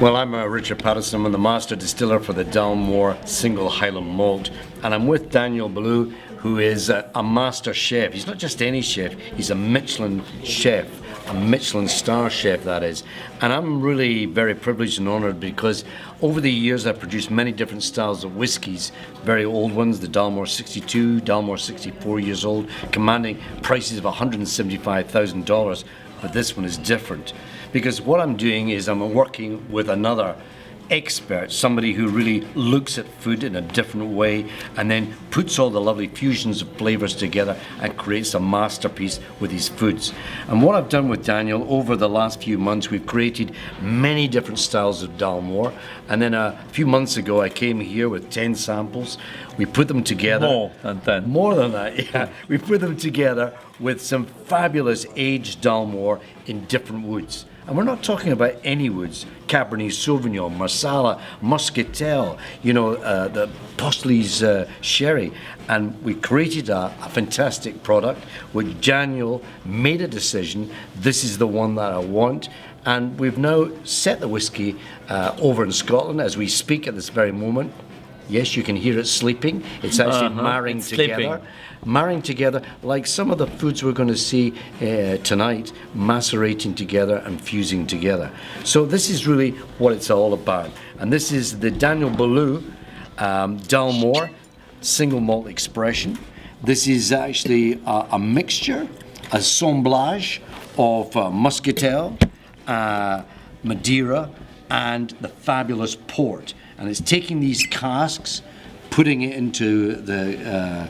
Well, I'm Richard Paterson. I'm the master distiller for the Dalmore Single Highland Malt, and I'm with Daniel Boulud, who is a master chef. He's not just any chef, he's a Michelin chef, a Michelin star chef, that is. And I'm really very privileged and honoured because over the years I've produced many different styles of whiskies, very old ones, the Dalmore 62, Dalmore 64 years old, commanding prices of $175,000, but this one is different. Because what I'm doing is I'm working with another expert, somebody who really looks at food in a different way and then puts all the lovely fusions of flavors together and creates a masterpiece with his foods. And what I've done with Daniel over the last few months, we've created many different styles of Dalmore, and then a few months ago I came here with 10 samples. We put them together. More than 10. More than that, yeah. We put them together with some fabulous aged Dalmore in different woods. And we're not talking about any woods. Cabernet Sauvignon, Marsala, Muscatel, the Postle's sherry. And we created a fantastic product which Daniel made a decision, this is the one that I want. And we've now set the whiskey over in Scotland as we speak at this very moment. Yes, you can hear it sleeping. It's actually marrying together. Sleeping. Marrying together like some of the foods we're going to see tonight, macerating together and fusing together. So this is really what it's all about. And this is the Daniel Boulud Dalmore Single Malt Expression. This is actually a mixture, a assemblage of Muscatel, Madeira, and the fabulous port. And it's taking these casks, putting it into the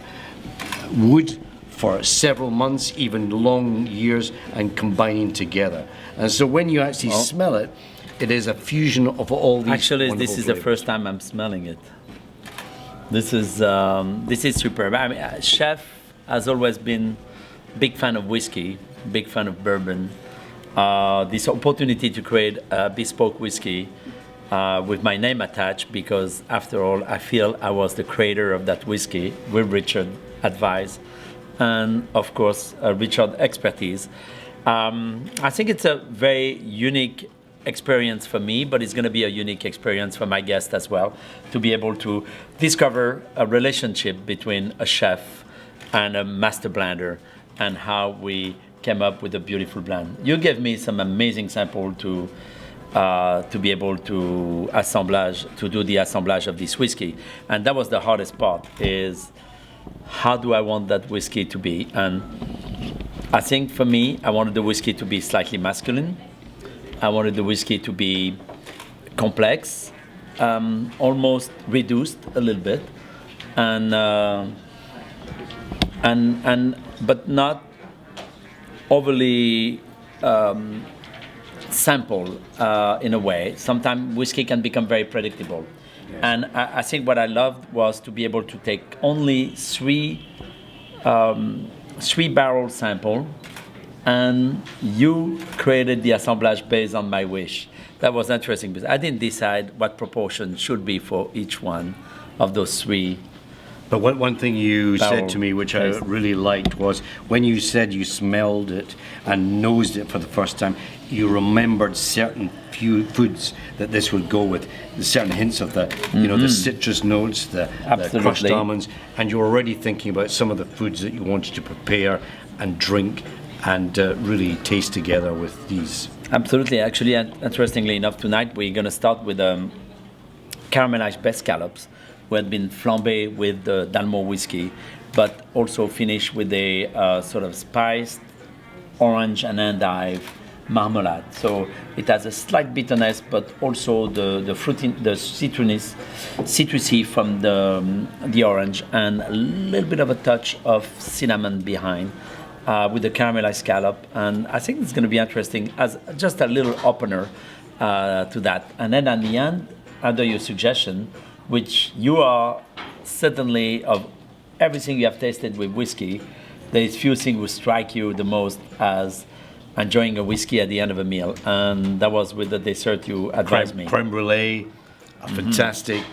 wood for several months, even long years, and combining together. And so when you actually smell it, it is a fusion of all these. Actually, this is flavors. the first time I'm smelling it. This is superb. I mean, chef has always been big fan of whiskey, big fan of bourbon. This opportunity to create a bespoke whiskey with my name attached, because after all, I feel I was the creator of that whiskey with Richard advice and of course Richard expertise. I think it's a very unique experience for me, but it's going to be a unique experience for my guests as well, to be able to discover a relationship between a chef and a master blender and how we came up with a beautiful blend. You gave me some amazing sample to be able to do the assemblage of this whiskey, and that was the hardest part, is how do I want that whiskey to be? And I think for me, I wanted the whiskey to be slightly masculine. I wanted the whiskey to be complex, almost reduced a little bit, but not overly sample in a way. Sometimes whiskey can become very predictable. Yes. And I think what I loved was to be able to take only three barrel sample, and you created the assemblage based on my wish. That was interesting because I didn't decide what proportion should be for each one of those three. But one thing you said to me, which I really liked, was when you said you smelled it and nosed it for the first time, you remembered certain few foods that this would go with, certain hints of the, the citrus notes, the crushed almonds, and you're already thinking about some of the foods that you wanted to prepare and drink and really taste together with these. Absolutely. Actually, interestingly enough, tonight we're going to start with caramelized best scallops, who had been flambé with the Dalmore whiskey, but also finished with a sort of spiced orange and endive marmalade. So it has a slight bitterness, but also the fruity, the citrusy from the orange, and a little bit of a touch of cinnamon behind, with the caramelized scallop. And I think it's going to be interesting as just a little opener to that. And then at the end, under your suggestion, which you are certainly, of everything you have tasted with whiskey, there is few things will strike you the most as enjoying a whiskey at the end of a meal, and that was with the dessert you advised me. Creme brulee, a fantastic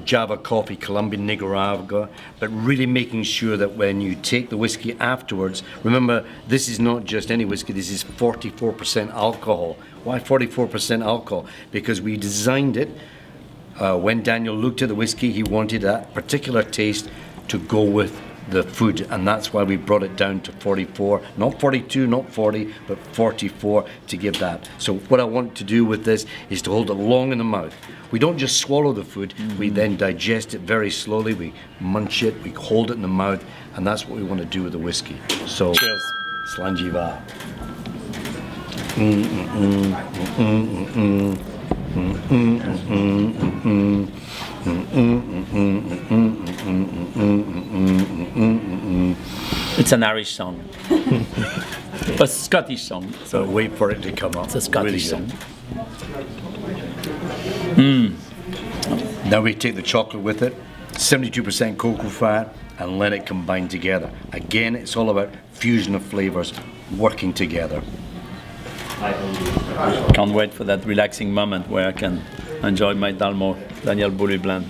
Java coffee, Colombian Nicaragua, but really making sure that when you take the whiskey afterwards, remember, this is not just any whiskey, this is 44% alcohol. Why 44% alcohol? Because we designed it, when Daniel looked at the whiskey, he wanted that particular taste to go with the food, and that's why we brought it down to 44, not 42, not 40, but 44 to give that. So what I want to do with this is to hold it long in the mouth. We don't just swallow the food, we then digest it very slowly, we munch it, we hold it in the mouth, and that's what we want to do with the whiskey. So, Cheers. Slanjiva. It's an Irish song. A Scottish song. So wait for it to come up. It's a Scottish Really song. good. Now we take the chocolate with it, 72% cocoa fat, and let it combine together. Again, it's all about fusion of flavors working together. Can't wait for that relaxing moment where I can enjoy my Dalmore Daniel Boulud blend.